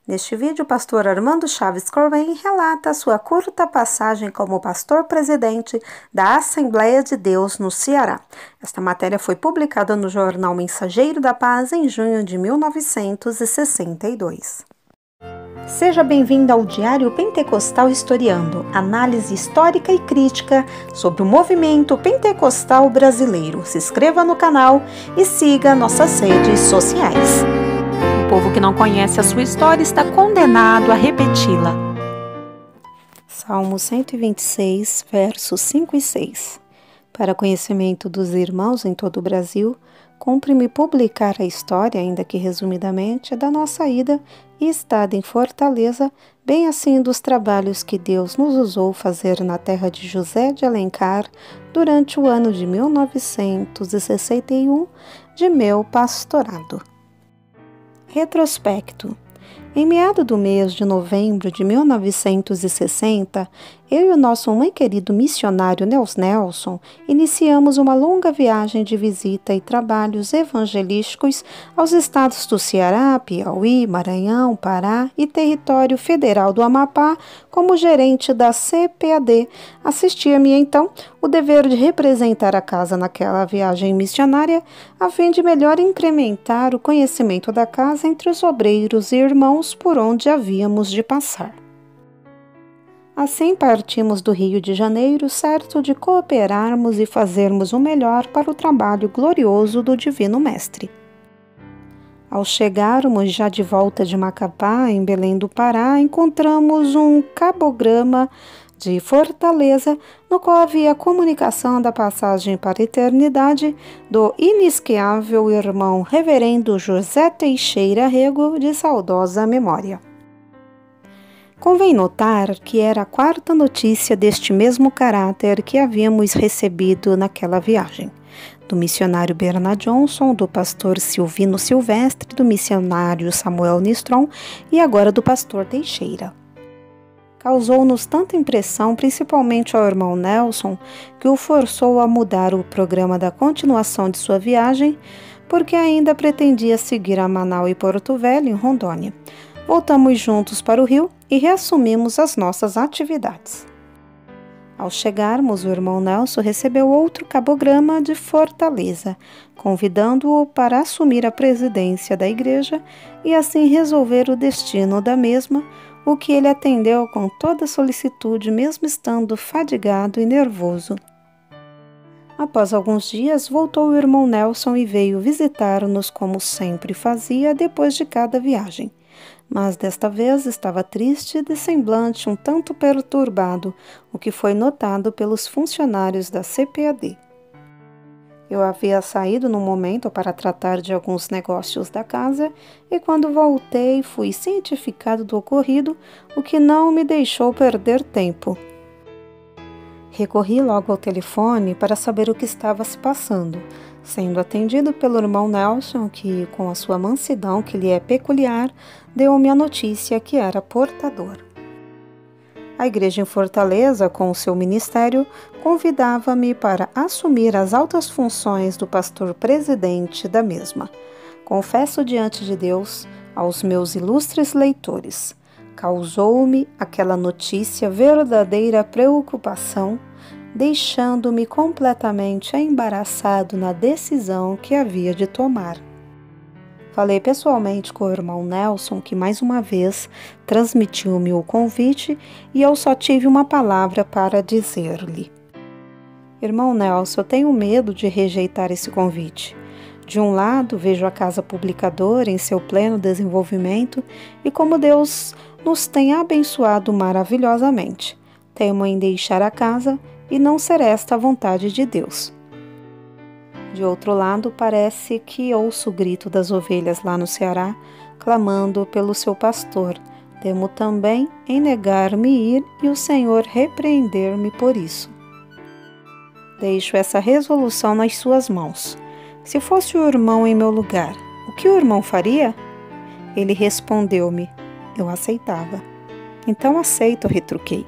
Neste vídeo, o pastor Armando Chaves Corvém relata a sua curta passagem como pastor-presidente da Assembleia de Deus no Ceará. Esta matéria foi publicada no jornal Mensageiro da Paz em junho de 1962. Seja bem-vindo ao Diário Pentecostal Historiando, análise histórica e crítica sobre o movimento pentecostal brasileiro. Se inscreva no canal e siga nossas redes sociais. O povo que não conhece a sua história está condenado a repeti-la. Salmo 126, versos 5 e 6. Para conhecimento dos irmãos em todo o Brasil, cumpre-me publicar a história, ainda que resumidamente, da nossa ida e estada em Fortaleza, bem assim dos trabalhos que Deus nos usou fazer na terra de José de Alencar durante o ano de 1961 de meu pastorado. Retrospecto. Em meados do mês de novembro de 1960, eu e o nosso muito querido missionário Nelson iniciamos uma longa viagem de visita e trabalhos evangelísticos aos estados do Ceará, Piauí, Maranhão, Pará e Território Federal do Amapá como gerente da CPAD. Assistia-me então o dever de representar a casa naquela viagem missionária, a fim de melhor incrementar o conhecimento da casa entre os obreiros e irmãos por onde havíamos de passar. Assim partimos do Rio de Janeiro, certo de cooperarmos e fazermos o melhor para o trabalho glorioso do Divino Mestre. Ao chegarmos já de volta de Macapá, em Belém do Pará, encontramos um cabograma de Fortaleza, no qual havia a comunicação da passagem para a eternidade do inesqueável irmão reverendo José Teixeira Rego, de saudosa memória. Convém notar que era a quarta notícia deste mesmo caráter que havíamos recebido naquela viagem, do missionário Bernard Johnson, do pastor Silvino Silvestre, do missionário Samuel Nistron e agora do pastor Teixeira. Causou-nos tanta impressão, principalmente ao irmão Nelson, que o forçou a mudar o programa da continuação de sua viagem, porque ainda pretendia seguir a Manaus e Porto Velho, em Rondônia. Voltamos juntos para o Rio e reassumimos as nossas atividades. Ao chegarmos, o irmão Nelson recebeu outro cabograma de Fortaleza, convidando-o para assumir a presidência da igreja e assim resolver o destino da mesma, o que ele atendeu com toda solicitude, mesmo estando fadigado e nervoso. Após alguns dias, voltou o irmão Nelson e veio visitar-nos como sempre fazia depois de cada viagem. Mas desta vez estava triste e de semblante um tanto perturbado, o que foi notado pelos funcionários da CPAD. Eu havia saído no momento para tratar de alguns negócios da casa e quando voltei fui cientificado do ocorrido, o que não me deixou perder tempo. Recorri logo ao telefone para saber o que estava se passando, sendo atendido pelo irmão Nelson, que, com a sua mansidão que lhe é peculiar, deu-me a notícia que era portador. A igreja em Fortaleza, com o seu ministério, convidava-me para assumir as altas funções do pastor-presidente da mesma. Confesso diante de Deus, aos meus ilustres leitores, causou-me aquela notícia verdadeira preocupação, deixando-me completamente embaraçado na decisão que havia de tomar. Falei pessoalmente com o irmão Nelson, que mais uma vez transmitiu-me o convite e eu só tive uma palavra para dizer-lhe. Irmão Nelson, eu tenho medo de rejeitar esse convite. De um lado, vejo a casa publicadora em seu pleno desenvolvimento e como Deus nos tem abençoado maravilhosamente. Temo em deixar a casa e não ser esta a vontade de Deus. De outro lado, parece que ouço o grito das ovelhas lá no Ceará, clamando pelo seu pastor. Temo também em negar-me ir e o Senhor repreender-me por isso. Deixo essa resolução nas suas mãos. Se fosse o irmão em meu lugar, o que o irmão faria? Ele respondeu-me, eu aceitava. Então aceito, retruquei.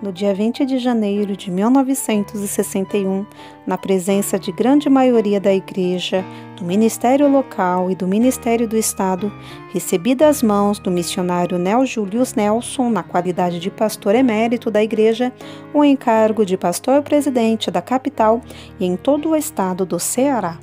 No dia 20 de janeiro de 1961, na presença de grande maioria da Igreja, do Ministério Local e do Ministério do Estado, recebi das mãos do missionário Nel Julius Nelson, na qualidade de pastor emérito da Igreja, o encargo de pastor-presidente da capital e em todo o estado do Ceará.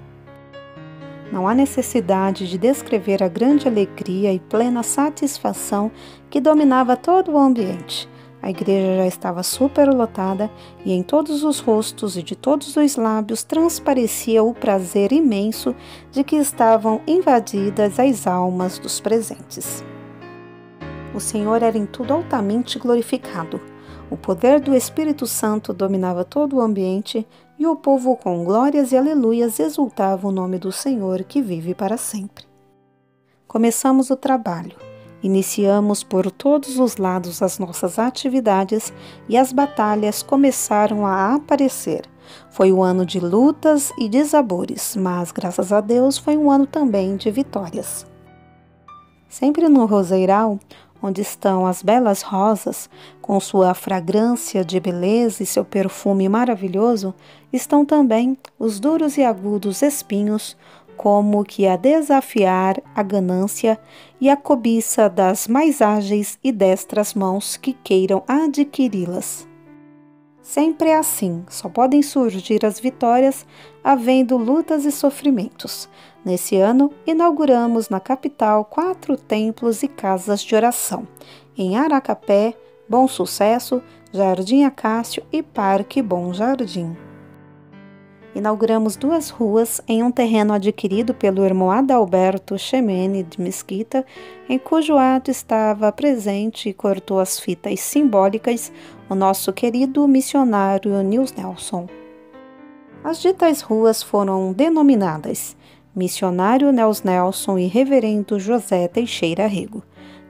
Não há necessidade de descrever a grande alegria e plena satisfação que dominava todo o ambiente. A igreja já estava superlotada e em todos os rostos e de todos os lábios transparecia o prazer imenso de que estavam invadidas as almas dos presentes. O Senhor era em tudo altamente glorificado. O poder do Espírito Santo dominava todo o ambiente e o povo com glórias e aleluias exultava o nome do Senhor que vive para sempre. Começamos o trabalho. Iniciamos por todos os lados as nossas atividades e as batalhas começaram a aparecer. Foi um ano de lutas e desabores, mas graças a Deus foi um ano também de vitórias. Sempre no roseiral, onde estão as belas rosas, com sua fragrância de beleza e seu perfume maravilhoso, estão também os duros e agudos espinhos, como que a desafiar a ganância e a cobiça das mais ágeis e destras mãos que queiram adquiri-las. Sempre é assim, só podem surgir as vitórias havendo lutas e sofrimentos. Nesse ano, inauguramos na capital 4 templos e casas de oração, em Aracapé, Bom Sucesso, Jardim Acácio e Parque Bom Jardim. Inauguramos 2 ruas em um terreno adquirido pelo irmão Adalberto Chemene de Mesquita, em cujo ato estava presente e cortou as fitas simbólicas o nosso querido missionário Nils Nelson. As ditas ruas foram denominadas Missionário Nils Nelson e Reverendo José Teixeira Rego.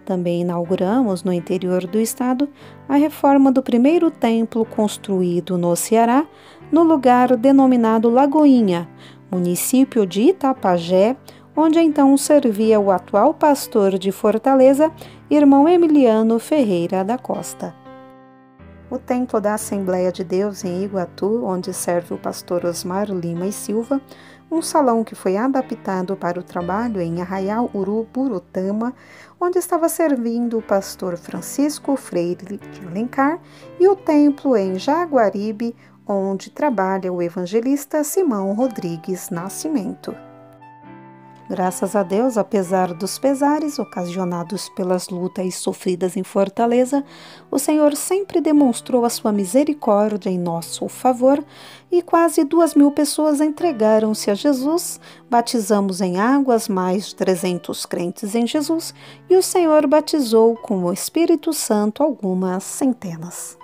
Também inauguramos no interior do estado a reforma do primeiro templo construído no Ceará, no lugar denominado Lagoinha, município de Itapajé, onde então servia o atual pastor de Fortaleza, irmão Emiliano Ferreira da Costa. O templo da Assembleia de Deus em Iguatu, onde serve o pastor Osmar Lima e Silva, um salão que foi adaptado para o trabalho em Arraial Uruburutama, onde estava servindo o pastor Francisco Freire de Alencar, e o templo em Jaguaribe, onde trabalha o evangelista Simão Rodrigues Nascimento. Graças a Deus, apesar dos pesares ocasionados pelas lutas sofridas em Fortaleza, o Senhor sempre demonstrou a sua misericórdia em nosso favor e quase 2.000 pessoas entregaram-se a Jesus, batizamos em águas mais de 300 crentes em Jesus e o Senhor batizou com o Espírito Santo algumas centenas.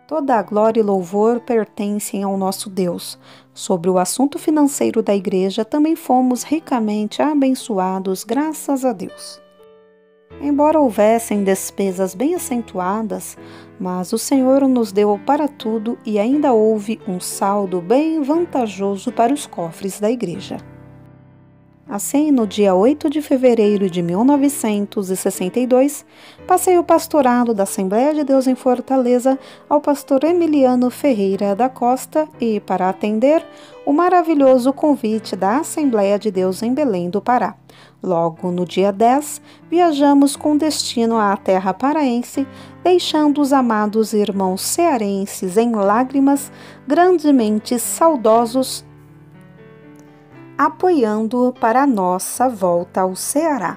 Toda a glória e louvor pertencem ao nosso Deus. Sobre o assunto financeiro da igreja, também fomos ricamente abençoados, graças a Deus. Embora houvessem despesas bem acentuadas, mas o Senhor nos deu para tudo e ainda houve um saldo bem vantajoso para os cofres da igreja. Assim, no dia 8 de fevereiro de 1962, passei o pastorado da Assembleia de Deus em Fortaleza ao pastor Emiliano Ferreira da Costa e, para atender, o maravilhoso convite da Assembleia de Deus em Belém do Pará. Logo no dia 10, viajamos com destino à terra paraense, deixando os amados irmãos cearenses em lágrimas, grandemente saudosos, apoiando para a nossa volta ao Ceará.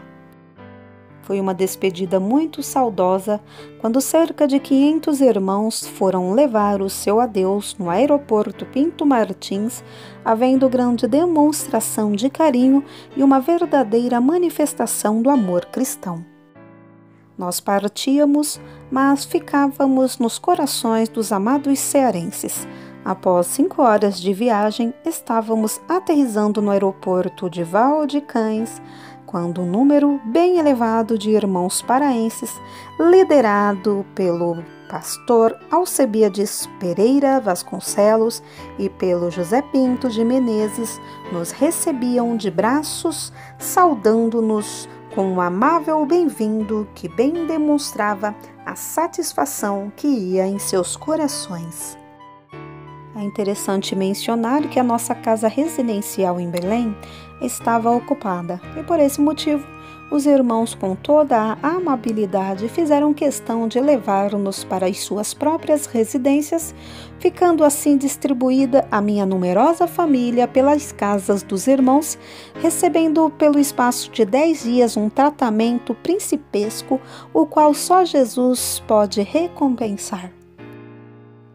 Foi uma despedida muito saudosa quando cerca de 500 irmãos foram levar o seu adeus no aeroporto Pinto Martins, havendo grande demonstração de carinho e uma verdadeira manifestação do amor cristão. Nós partíamos, mas ficávamos nos corações dos amados cearenses. Após 5 horas de viagem, estávamos aterrissando no aeroporto de Valdecães, quando um número bem elevado de irmãos paraenses, liderado pelo pastor Alcebiades Pereira Vasconcelos e pelo José Pinto de Menezes, nos recebiam de braços, saudando-nos com um amável bem-vindo que bem demonstrava a satisfação que ia em seus corações. É interessante mencionar que a nossa casa residencial em Belém estava ocupada e, por esse motivo, os irmãos, com toda a amabilidade, fizeram questão de levar-nos para as suas próprias residências, ficando assim distribuída a minha numerosa família pelas casas dos irmãos, recebendo pelo espaço de 10 dias um tratamento principesco, o qual só Jesus pode recompensar.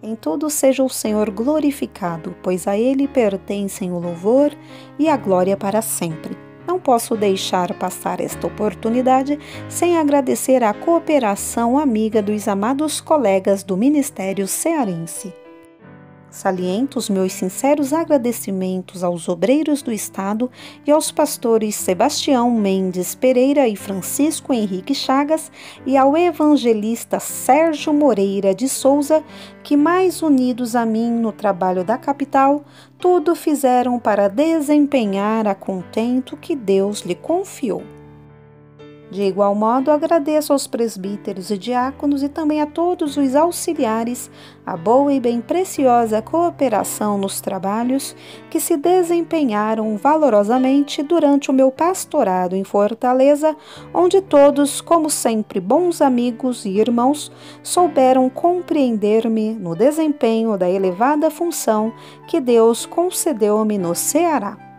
Em tudo seja o Senhor glorificado, pois a Ele pertencem o louvor e a glória para sempre. Não posso deixar passar esta oportunidade sem agradecer a cooperação amiga dos amados colegas do Ministério Cearense. Saliento os meus sinceros agradecimentos aos obreiros do Estado e aos pastores Sebastião Mendes Pereira e Francisco Henrique Chagas e ao evangelista Sérgio Moreira de Souza, que, mais unidos a mim no trabalho da capital, tudo fizeram para desempenhar a contento que Deus lhe confiou. De igual modo, agradeço aos presbíteros e diáconos e também a todos os auxiliares a boa e bem preciosa cooperação nos trabalhos que se desempenharam valorosamente durante o meu pastorado em Fortaleza, onde todos, como sempre bons amigos e irmãos, souberam compreender-me no desempenho da elevada função que Deus concedeu-me no Ceará.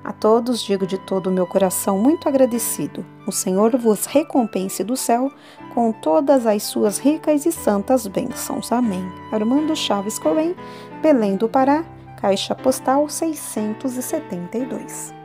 A todos digo de todo o meu coração muito agradecido. O Senhor vos recompense do céu com todas as suas ricas e santas bênçãos. Amém. Armando Chaves Cohen, Belém do Pará, Caixa Postal 672.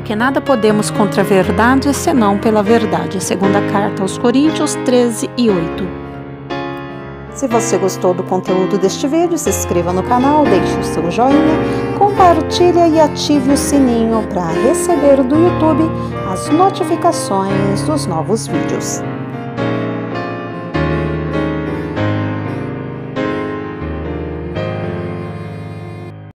Porque nada podemos contra a verdade, senão pela verdade. Segunda carta aos Coríntios 13:8. Se você gostou do conteúdo deste vídeo, se inscreva no canal, deixe o seu joinha, compartilhe e ative o sininho para receber do YouTube as notificações dos novos vídeos.